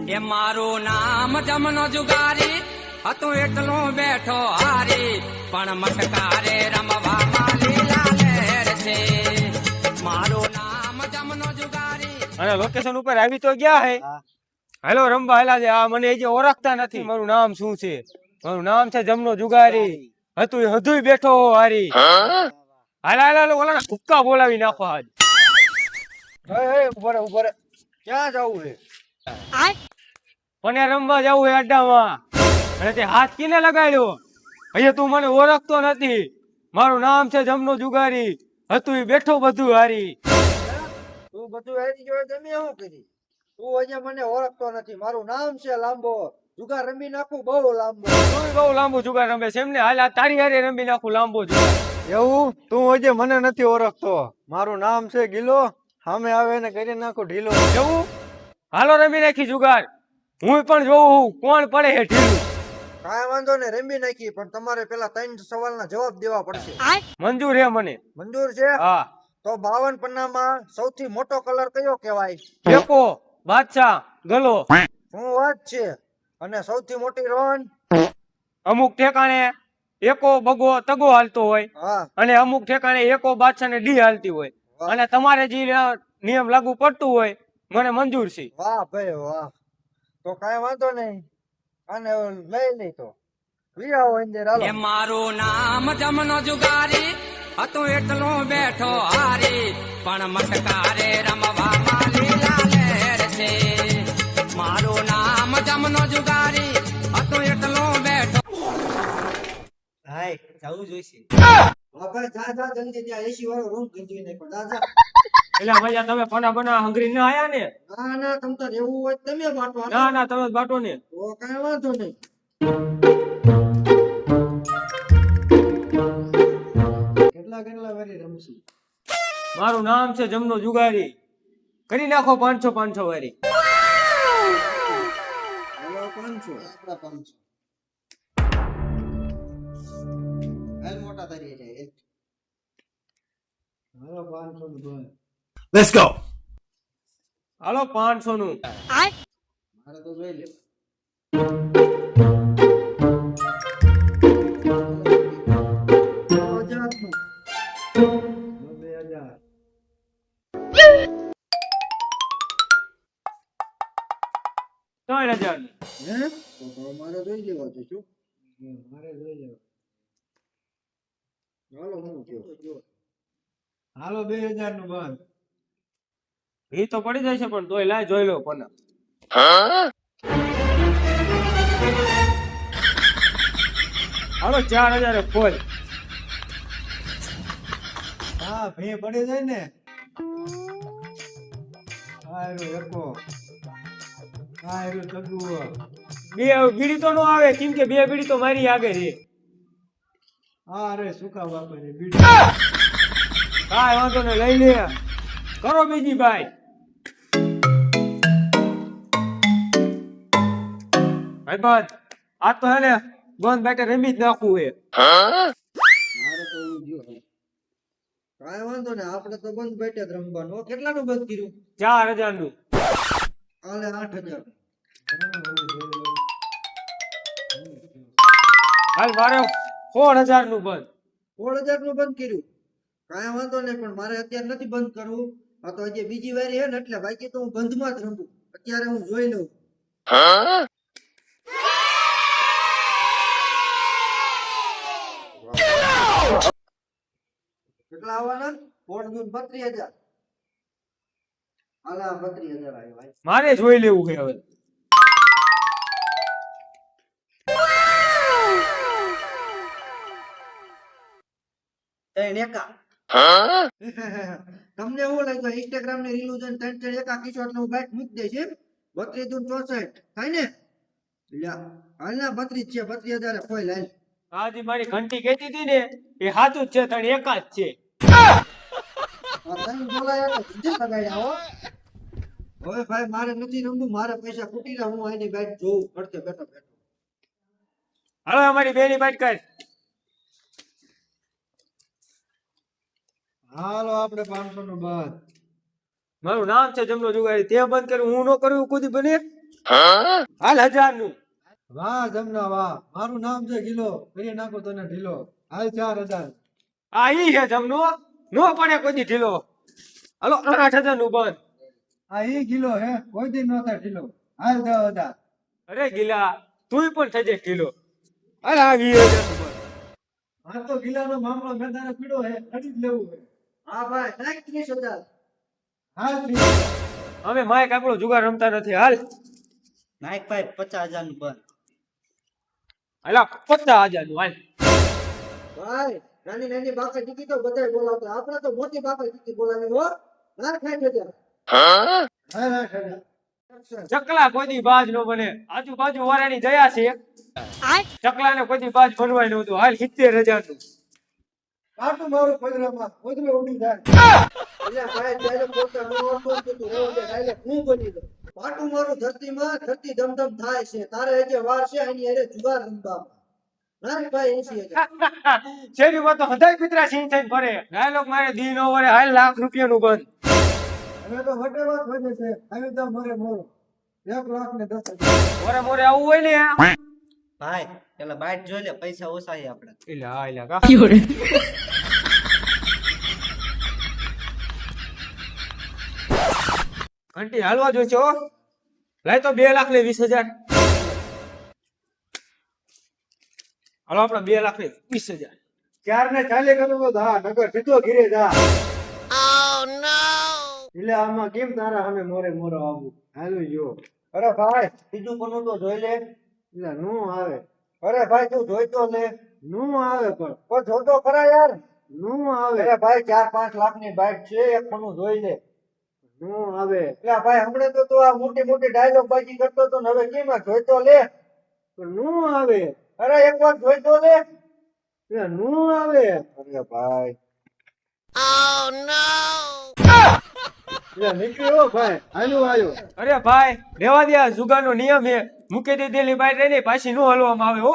એ મારું નામ જમનો જુગારી હતું એટલો બેઠો હારી પણ મટકારે રમવામાં લીલા લહેર છે મારું નામ જમનો જુગારી અને લોકેશન ઉપર આવી તો ગયા હે હેલો રંબા હેલા છે આ મને જે ઓળખતા નથી મારું નામ શું છે મારું નામ છે જમનો જુગારી હતું હધુય બેઠો હારી હાલા હાલા ઓલા હુક્કા બોલાવી નાખો આજ ઉભો રે ક્યાં જવું છે મને રમવા જવું હે અડ્ડામાં અને તે હાથ કીને લગાડ્યો અહીંયા તું મને ઓળખતો નથી મારું નામ છે જમનો જુગારી હતું બેઠો બધું હારી તું બધું હારી ગયો તમે શું કરી તું હજી મને ઓળખતો નથી મારું નામ છે લાંબો જુગાર રમી નાખું બહુ લાંબો તું બહુ લાંબુ જુગાર રમે છે એમને હાલ આ તારી હારે રમી નાખું લાંબો જુગાર એવું તું હજી મને નથી ઓળખતો મારું નામ છે ગિલો સામે આવે ને કરી નાખું ઢીલો એવું હાલો રમી નાખી જુગાર હું પણ જોઉં કોણ પડે હે ઢીલું કાંઈ વાંધો ને રમી નાખી પણ તમારે પેલા 3 સવાલના જવાબ દેવા પડશે મંજૂર હે મને મંજૂર છે હા તો 52 પન્નામાં સૌથી મોટો કલર કયો કહેવાય ટેકો બાદશાહ ગલો શું વાત છે અને સૌથી મોટી રોન અમુક ઠેકાણે એકો બગો તગો હાલતો હોય હા અને અમુક ઠેકાણે એકો બાદશાહ ને ડી હાલતી હોય અને તમારે જે નિયમ લાગુ પડતું હોય મને મંજૂર છે વાહ ભાઈ વાહ તો કાંઈ વાંધો નહીં અને લઈ લઈ તો આવો અંદર એ હાલો મારું નામ જમનો જુગારી હતું એટલો બેઠો હારી પણ મટકારે રમવામાં લીલા લહેર છે મારું નામ જમનો જુગારી હતું એટલો બેઠો હાય જાવું જોઈશે ભાઈ જા જા જલ્દી ત્યાં એસી વાળો રૂમ ગંજી નહીં પણ જા એટલે ભાઈ તમે પના બના હંગરી ના આયા ને ના ના તમ તાર એવું હોય તો તમે બાટો ના ના તમે જ બાટો ને તો કાંઈ વાંધો નહીં કેટલા કેટલા વારી રમશું મારું નામ છે જમનો જુગારી કરી નાખો 500 500 વારી હેલો 500 આપડા 500 હાલ મોટા તારી જાય હેલો 500 નું બોલ Let's go. હાલો 500 નું મારે તો જોઈ લે ત્રણ હજાર મારે જોઈ લેવા છે શું મારે જોઈ લેવા હાલો હું કયો હાલો 2000 નું બંધ એ તો પડી જાય છે પણ તોય લાય જોઈ લો પના હાલો 4000 ખોલ હા ભે પડી જાય ને હારું એકો હારું તગુ બે બીડી તો નો આવે કેમ કે બે બીડી તો મારી આગળ છે હા રે સુકા બાપા બીડી કાંઈ વાંધો ને લઈ લે કરો બીજી ભાઈ ભાઈ બાદ આ તો હે ને બંધ બેઠે રમી જ નાખવું હે મારે તો એવું જો કાંઈ વાંધો ને આપણે તો બંધ બેઠે જ રમવાનું કેટલાનું બંધ કર્યું 4000 નું કાલે 8000 હાલ મારે 16000 નું બંધ 16000 નું બંધ કર્યું કાંઈ વાંધો નહીં પણ મારે અત્યારે નથી બંધ કરવું આ તો હજી બીજી વારી હે ને એટલે બાકી તો હું બંધમાં જ રમું અત્યારે હું જોઈ લઉં કેટલા આવવાના 32000 હાલા 32000 આવ્યા ભાઈ મારે જોઈ લેવું છે હવે તમને શું લાગ્યું ઇન્સ્ટાગ્રામ ની રીલું જોઈને 3 એકા કિશોર એટલે હું બાઈક મૂકી દઈશ 32 દૂન 64 થાય ને હાલ ના 32 છે 32000 કોઈ લાઈન આજી મારી ઘંટી કહેતી હતી ને એ સાચું જ છે તણ એકા જ છે તમે બોલાયા તો જીતે લગાડ્યા હો હવે ભાઈ મારે નથી રમવું મારે પૈસા ખૂટી રહ્યા હું આની બાઈક જોઉં પડતે બેઠો બેઠો હવે અમારી બેની બાઈટ કર હાલો આપણે 500 નું બંધ મારું નામ છે જમનો જુગારી તે બંધ કર્યું હું ન કર્યું કુદી બને હાલ 1000 નું. વાહ જમના વાહ, મારું નામ છે ગિલો, કરી નાખો તને ઢીલો. હાલ 4000. આ ઈ છે જમનો, નો પડે કોઈ દી ઢીલો. હાલો 8000 નું બંધ. આ ઈ ગિલો હે, કોઈ દી નહોતા ઢીલો. હાલ 10000. અરે ગિલા તુંય પણ થઈ જાય ઢીલો. અરે આ 20000 નું બંધ. આ તો ગિલાનો મામલો મેદાને પીડો હે, ખરીદ લેવું હે. હા ભાઈ, નાખ 30000. હાલ 30. અમે માઈક આપણો જુગાર રમતા નથી. હાલ નાખ ભાઈ 50000 નું બંધ. હાલા 50000 નું હાલ. ભાઈ નાની નાની બાકા જીતી તો બધાય બોલાવતા, આપણે તો મોટી બાકા જીતી બોલાવી હો. નાખ 6000. હા નાખ 6000. ચકલા કોઈ દી બાજ નો બને. આજુબાજુ વાળાની દયા છે. ચકલા ને કોઈ દી બાજ બનવાય નહોતું. હાલ 70000 નું. પાટું મારું પદરામાં, પદરો ઉડી જાય. એટલે ભાઈ ત્યારે પોતા નો ઓળખો તો તું રહેવા દે, એટલે હું બની દઉં. પાટું મારું ધરતીમાં, ધરતી ધમધમ થાય છે. તારે હજી વાર છે એની અરે જુગાર રમવામાં. નાખ ભાઈ 80000. શેરીમાં તો હદાય કૂતરા સિંહ થઈને ફરે. ડાયલોગ મારે દી નો વરે. હાલ ₹1,00,000 નું બંધ. હવે તો વટે વાત વધે છે. હવે તો મોરે મોરો 1,10,000. મોરે મોરે આવું હોય ને ભાઈ પેલા બાઈટ જોઈ લે, પૈસા ઓછા છે આપણે. એટલે હા એટલે કા ઘંટી હાલવા જો છો. લાય તો 2,20,000. હાલો આપણે 2,20,000. ચાર ને ચાલે કરો તો ધા નગર સીધો ઘીરે જા. એટલે આમાં કેમ તારા સામે મોરે મોરો આવું? હાલું જો. અરે ભાઈ બીજું કોનું તો જોઈ લે. એટલે નું આવે. અરે ભાઈ તું જોઈ તો લે. નું આવે પણ જોતો ખરા યાર. નું આવે. અરે ભાઈ 4-5 લાખ ની બાઇક છે, એક કોનું જોઈ લે. નું આવે. એટલે ભાઈ હમણે તો તું આ મોટી મોટી ડાયલોગ બાજી કરતો તો ને હવે કેમ આ જોઈ તો લે. નું આવે. અરે એક વાર જોઈ તો લે. એટલે નું આવે. અરે ભાઈ એટલે નીકળ્યો ભાઈ. હાલું આવ્યો. અરે ભાઈ રેવા દે. આ જુગારનો નિયમ છે. મૂકી દીધેલી બાઈટ રહી પાછી નો હલવામાં આવે હો.